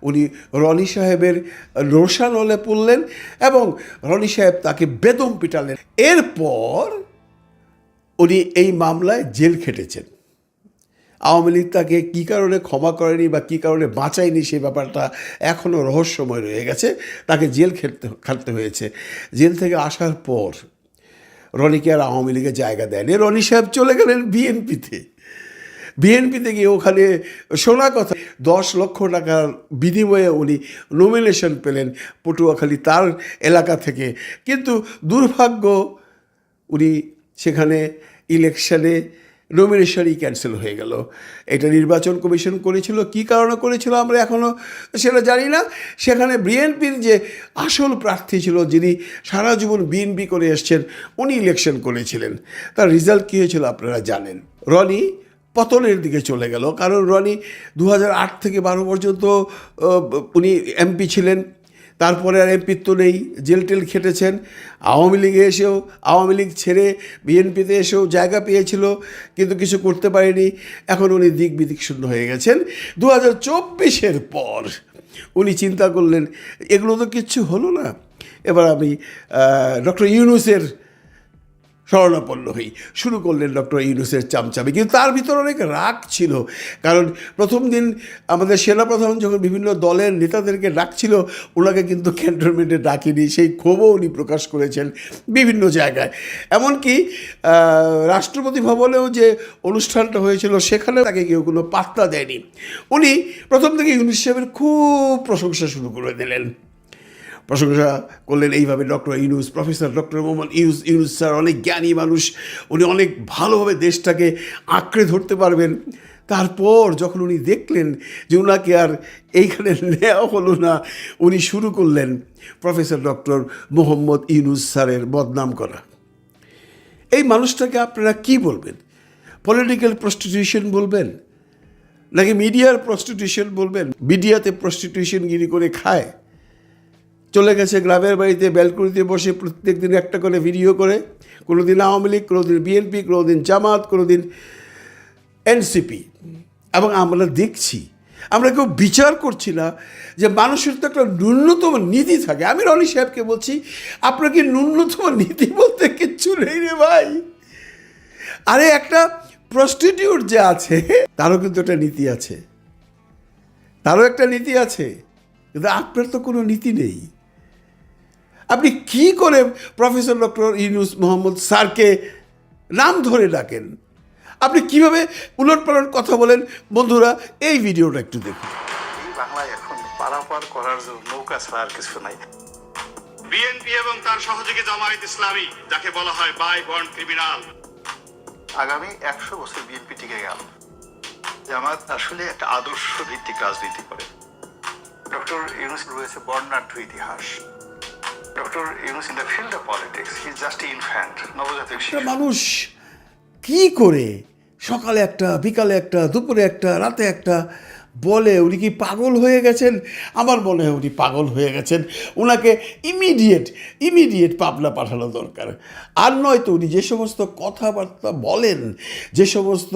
Speaker 11: উনি রনি সাহেবের রোষানলে পড়লেন এবং রনি সাহেব তাকে বেদম পিটালেন। এরপর উনি এই মামলায় জেল খেটেছেন। আওয়ামী লীগ তাকে কী কারণে ক্ষমা করেনি বা কী কারণে বাঁচায়নি সেই ব্যাপারটা এখনও রহস্যময় রয়ে গেছে। তাকে জেল খাটতে হয়েছে। জেল থেকে আসার পর রনিকে আর আওয়ামী লীগের জায়গা দেয়নি। রনি সাহেব চলে গেলেন বিএনপিতে গিয়ে ওখানে শোনা কথা 10 লক্ষ টাকার বিনিময়ে উনি নমিনেশন পেলেন পটুয়াখালী তার এলাকা থেকে। কিন্তু দুর্ভাগ্য উনি সেখানে ইলেকশনে নমিনেশনই ক্যান্সেল হয়ে গেল। এটা নির্বাচন কমিশন করেছিল, কী কারণে করেছিল আমরা এখনও সেটা জানি না। সেখানে বিএনপির যে আসল প্রার্থী ছিল, যিনি সারা জীবন বিএনপি করে এসছেন, উনি ইলেকশন করেছিলেন। তার রেজাল্ট কী হয়েছিল আপনারা জানেন। রনি পতনের দিকে চলে গেল, কারণ রনি 2008 থেকে 12 পর্যন্ত উনি এমপি ছিলেন। তারপরে আর এমপিত্ব নেই, জেল টেল খেটেছেন। আওয়ামী লীগে এসেও, আওয়ামী লীগ ছেড়ে বিএনপিতে এসেও জায়গা পেয়েছিল, কিন্তু কিছু করতে পারেনি। এখন উনি দিক বিদিক শূন্য হয়ে গেছেন। 2024-এর পর উনি চিন্তা করলেন এগুলো তো কিচ্ছু হলো না, এবার আমি ডক্টর ইউনূসের শরণাপন্ন হই। শুরু করলেন ডক্টর ইউনূসের চামচামি। কিন্তু তার ভিতর অনেক রাগ ছিল, কারণ প্রথম দিন আমাদের সেনাপ্রধান যখন বিভিন্ন দলের নেতাদেরকে ডাকছিল, ওনাকে কিন্তু ক্যান্টনমেন্টে ডাকেনি। সেই ক্ষোভও উনি প্রকাশ করেছেন বিভিন্ন জায়গায়। এমনকি রাষ্ট্রপতি ভবনেও যে অনুষ্ঠানটা হয়েছিল সেখানে তাকে কেউ কোনো পাত্তা দেয়নি। উনি প্রথম থেকে ইউনূস সাহেবের খুব প্রশংসা শুরু করে দিলেন। প্রশংসা করলেন এইভাবে, doctor Yunus, professor doctor Mohammad Yunus sir অনেক জ্ঞানী মানুষ, উনি অনেক ভালোভাবে দেশটাকে আঁকড়ে ধরতে পারবেন। তারপর যখন উনি দেখলেন যে ওনাকে আর এইখানে নেওয়া হলো না, উনি শুরু করলেন প্রফেসর ডক্টর মোহাম্মদ ইউনূস স্যারের বদনাম করা। এই মানুষটাকে আপনারা কি বলবেন? পলিটিক্যাল প্রস্টিটিউশন বলবেন, নাকি মিডিয়ার প্রস্টিটিউশন বলবেন? মিডিয়াতে প্রস্টিটিউশনগিরি করে খায়, চলে গেছে গ্রামের বাড়িতে ব্যালকনিতে বসে প্রত্যেক দিন একটা করে ভিডিও করে, কোনো দিন আওয়ামী লীগ, কোনো দিন বিএনপি, কোনো দিন জামাত, কোনো দিন এনসিপি। এবং আমরা দেখছি, আমরা কেউ বিচার করছি না যে মানুষের তো একটা ন্যূনতম নীতি থাকে। আমি রনি সাহেবকে বলছি, আপনার কি ন্যূনতম নীতি বলতে কিচ্ছু নেই রে ভাই? আরে একটা প্রস্টিটিউট যে আছে তারও কিন্তু একটা নীতি আছে, তারও একটা নীতি আছে, কিন্তু আপনার তো কোনো নীতি নেই। আপনি কি করে প্রফেসর ডক্টর ইউনূস মোহাম্মদ স্যারকে নাম ধরে ডাকেন? আপনি কিভাবে উলটপালট কথা বলেন? বন্ধুরা, এই ভিডিওটা একটু দেখুন।
Speaker 12: এই বাংলায় এখন পারাপার করার জন্য নৌকা ছাড়া আর কিছু নাই। বিএনপি এবং তার সহযোগী জামায়াত ইসলামী, যাকে বলা হয় বাই বর্ন ক্রিমিনাল, আগামী 100 বছর বিএনপি টিকে গেল। জামায়াত আসলে একটা আদর্শ ভিত্তিক রাজনীতি করে। ডক্টর ইউনূস রয়েছে বর্ণাঢ্য ইতিহাস। Doctor Yunus in the field of politics he is just infant, নবজাতক শিশু।
Speaker 11: মানুষ কি করে সকালে একটা, বিকালে একটা, দুপুরে একটা, রাতে একটা বলে? উনি কি পাগল হয়ে গেছেন? আমার মনে হয় উনি পাগল হয়ে গেছেন। ওনাকে ইমিডিয়েট পাবনা পাঠানো দরকার। আর নয়তো উনি যে সমস্ত কথাবার্তা বলেন, যে সমস্ত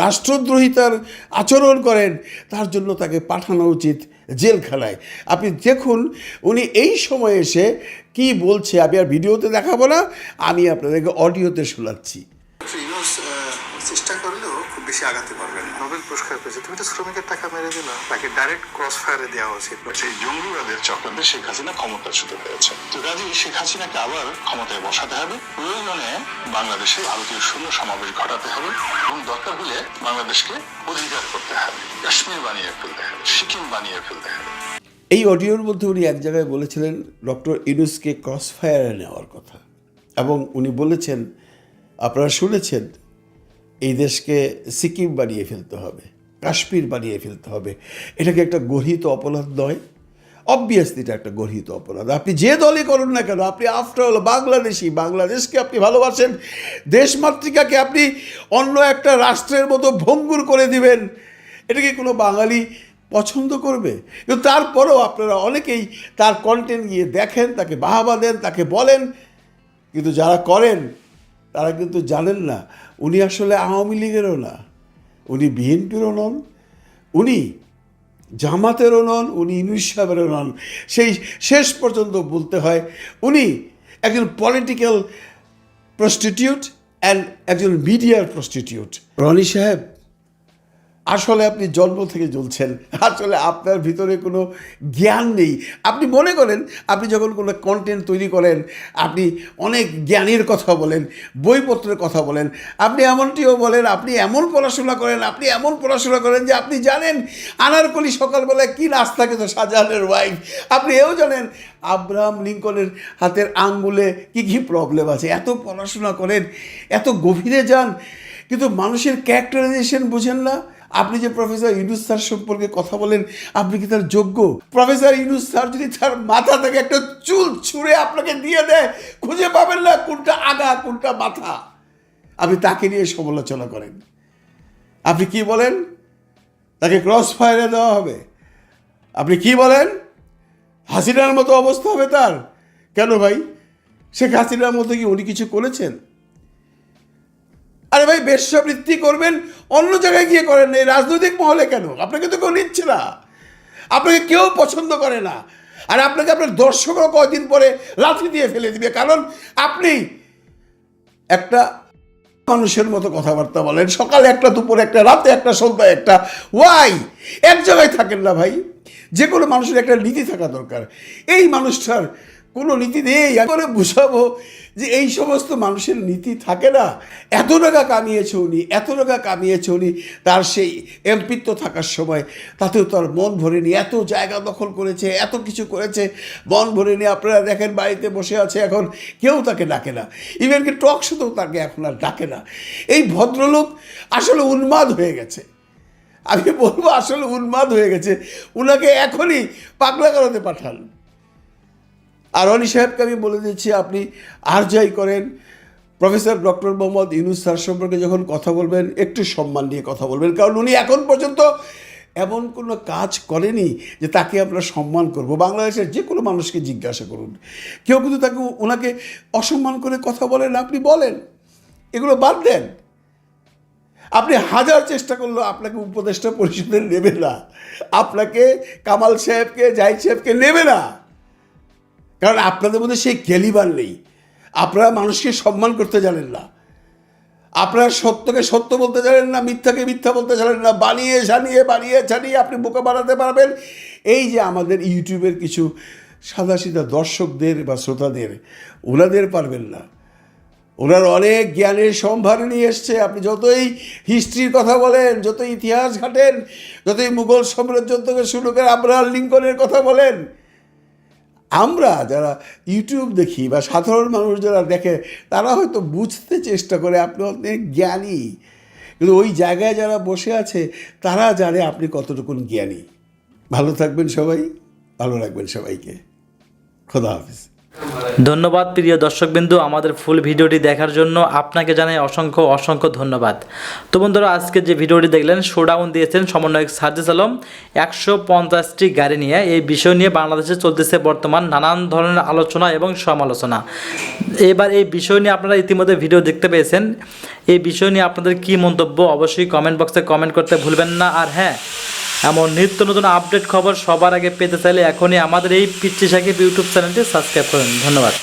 Speaker 11: রাষ্ট্রদ্রোহিতার আচরণ করেন, তার জন্য তাকে পাঠানো উচিত জেলখানায়। আপনি দেখুন উনি এই সময় এসে কি বলছে। আমি আর ভিডিওতে দেখাবো না, আমি আপনাদেরকে অডিওতে শোনাচ্ছি।
Speaker 12: চেষ্টা করলেও খুব বেশি আগাতে পারবেন। নোবেল পুরস্কার পেয়েছে, তুমি তো শ্রমিকের টাকা মেরে দিলা, তাকে ডাইরেক্ট ক্রস ফায়ারে দেওয়া উচিত। সেই জঙ্গিবাদের চক্রান্তে শেখ হাসিনা ক্ষমতাচ্যুত হয়েছে। তো কাজেই শেখ হাসিনাকে আবার ক্ষমতায় বসাতে হবে। প্রয়োজনে বাংলাদেশে ভারতীয় শূন্য সমাবেশ ঘটাতে হবে এবং দরকার হলে বাংলাদেশকে অধিকার করতে হবে, কাশ্মীর বানিয়ে ফেলতে হবে, সিকিম বানিয়ে ফেলতে হবে।
Speaker 11: এই অডিওর মধ্যে উনি এক জায়গায় বলেছিলেন ডক্টর ইউনূসকে ক্রস ফায়ারে নেওয়ার কথা, এবং উনি বলেছেন, আপনারা শুনেছেন, এই দেশকে সিকিম বানিয়ে ফেলতে হবে, কাশ্মীর বানিয়ে ফেলতে হবে। এটাকে একটা গর্হিত অপরাধ নয়? অবভিয়াসলি এটা একটা গর্হিত অপরাধ। আপনি যে দলই করুন না কেন, আপনি আফটার অল বাংলাদেশি, বাংলাদেশকে আপনি ভালোবাসেন, দেশমাতৃকাকে আপনি অন্য একটা রাষ্ট্রের মতো ভঙ্গুর করে দিবেন, এটা কি কোনো বাঙালি পছন্দ করবে? কিন্তু তারপরেও আপনারা অনেকেই তার কন্টেন্ট গিয়ে দেখেন, তাকে বাহাবা দেন, তাকে বলেন, কিন্তু যারা করেন তারা কিন্তু জানেন না উনি আসলে আওয়ামী লীগেরও না, উনি বিএনপিরও নন, উনি জামাতেরও নন, উনি ইউনূস সাহেবেরও নন। সেই শেষ পর্যন্ত বলতে হয় উনি একজন পলিটিক্যাল প্রস্টিটিউট অ্যান্ড একজন মিডিয়ার প্রস্টিটিউট। রনি সাহেব, আসলে আপনি জন্ম থেকে জ্বলছেন, আসলে আপনার ভিতরে কোনো জ্ঞান নেই। আপনি মনে করেন আপনি যখন কোনো কন্টেন্ট তৈরি করেন আপনি অনেক জ্ঞানের কথা বলেন, বইপত্রের কথা বলেন, আপনি এমনটিও বলেন আপনি এমন পড়াশোনা করেন, আপনি এমন পড়াশোনা করেন যে আপনি জানেন আনারকলি সকালবেলায় কী নাস্তা খেত শাহজাহানের ওয়াইফ, আপনি এও জানেন আব্রাহাম লিঙ্কনের হাতের আঙ্গুলে কী কী প্রবলেম আছে। এত পড়াশোনা করেন, এত গভীরে যান, কিন্তু মানুষের ক্যারেক্টারাইজেশন বোঝেন না। আপনি যে প্রফেসর ইউনূস স্যার সম্পর্কে কথা বলেন, আপনি কি তার যোগ্য? প্রফেসর ইউনূস স্যার যদি তার মাথা থেকে একটা চুল ছুঁড়ে আপনাকে দিয়ে দেয়, খুঁজে পাবেন না কোনটা আগা কোনটা মাথা। আপনি তাকে নিয়ে সমালোচনা করেন। আপনি কি বলেন? তাকে ক্রস ফায়ারে দেওয়া হবে। আপনি কি বলেন? হাসিনার মতো অবস্থা হবে তার। কেন ভাই? শেখ হাসিনার মতো কি উনি কিছু করেছেন? আরে ভাই, বেশ্যাবৃত্তি করবেন অন্য জায়গায় গিয়ে করেন, এই রাজনৈতিক মহলে কেন? আপনাকে তো কেউ নিচ্ছে না, আপনাকে কেউ পছন্দ করে না, আর আপনাকে আপনার দর্শকরা কয়দিন পরে লাথি দিয়ে ফেলে দিবে, কারণ আপনি একটা মানুষের মতো কথাবার্তা বলেন, সকালে একটা, দুপুরে একটা, রাতে একটা, সন্ধ্যায় একটা। ওয়াই এক জায়গায় থাকেন না ভাই? যে কোনো মানুষের একটা নীতি থাকা দরকার। এই মানুষটার কোনো নীতি নেই। করে বুঝাবো যে এই সমস্ত মানুষের নীতি থাকে না। এত টাকা কামিয়েছে উনি, এত টাকা কামিয়েছে উনি তার সেই এমপিত্ব থাকার সময়, তাতেও তার মন ভরেনি। এত জায়গা দখল করেছে, এত কিছু করেছে, মন ভরেনি। আপনারা দেখেন বাড়িতে বসে আছে, এখন কেউ তাকে ডাকে না, ইভেনকি টক শোতেও তাকে এখন আর ডাকে না। এই ভদ্রলোক আসলে উন্মাদ হয়ে গেছে, আমি বলবো আসলে উন্মাদ হয়ে গেছে। উনাকে এখনই পাগলাগারদে পাঠান। আর রনি সাহেবকে আমি বলে দিচ্ছি, আপনি আর যাই করেন, professor doctor Mohammad Yunus sir সম্পর্কে যখন কথা বলবেন একটু সম্মান নিয়ে কথা বলবেন, কারণ উনি এখন পর্যন্ত এমন কোনো কাজ করেনি যে তাকে আমরা সম্মান করব। বাংলাদেশের যে কোনো মানুষকে জিজ্ঞাসা করুন, কেউ কিন্তু তাকে ওনাকে অসম্মান করে কথা বলেন। আপনি বলেন, এগুলো বাদ দেন। আপনি হাজার চেষ্টা করলেও আপনাকে উপদেষ্টা পরিষদের নেবে না, আপনাকে কামাল সাহেবকে, জাহিদ সাহেবকে নেবে না, কারণ আপনাদের মধ্যে সেই ক্যালিবার নেই। আপনারা মানুষকে সম্মান করতে জানেন না, আপনারা সত্যকে সত্য বলতে জানেন না, মিথ্যাকে মিথ্যা বলতে জানেন না। বানিয়ে ঝানিয়ে আপনি বোকা বানাতে পারবেন। এই যে আমাদের ইউটিউবের কিছু সাদাসিধা দর্শকদের বা শ্রোতাদের, ওনাদের পারবেন না। ওনার অনেক জ্ঞানের সম্ভার নিয়ে এসছে। আপনি যতই হিস্ট্রির কথা বলেন, যতই ইতিহাস ঘাটেন, যতই মুঘল সাম্রাজ্য থেকে শুরু করে আব্রাহাম লিঙ্কনের কথা বলেন, আমরা যারা ইউটিউব দেখি বা সাধারণ মানুষ যারা দেখে, তারা হয়তো বুঝতে চেষ্টা করে আপনি অনেক জ্ঞানী, কিন্তু ওই জায়গায় যারা বসে আছে তারা জানে আপনি কতটুকুন জ্ঞানী। ভালো থাকবেন সবাই, ভালো রাখবেন সবাইকে। খোদা হাফিজ।
Speaker 9: ধন্যবাদ প্রিয় দর্শকবিন্দু, আমাদের ফুল ভিডিওটি দেখার জন্য আপনাকে জানাই অসংখ্য অসংখ্য ধন্যবাদ। তো বন্ধুরা, আজকে যে ভিডিওটি দেখলেন, শোডাউন দিয়েছেন সমন্বয়ক সার্জিস আলম 150টি গাড়ি নিয়ে। এই বিষয় নিয়ে বাংলাদেশে চলতেছে বর্তমান নানান ধরনের আলোচনা এবং সমালোচনা। এবার এই বিষয় নিয়ে আপনারা ইতিমধ্যে ভিডিও দেখতে পেয়েছেন। এই বিষয় নিয়ে আপনাদের কী মন্তব্য অবশ্যই কমেন্ট বক্সে কমেন্ট করতে ভুলবেন না। আর হ্যাঁ, এমন নিত্য নতুন আপডেট খবর সবার আগে পেতে চাইলে এখনই আমাদের এই পিচ্চি সাকিব ইউটিউব চ্যানেলটি সাবস্ক্রাইব করুন। ধন্যবাদ।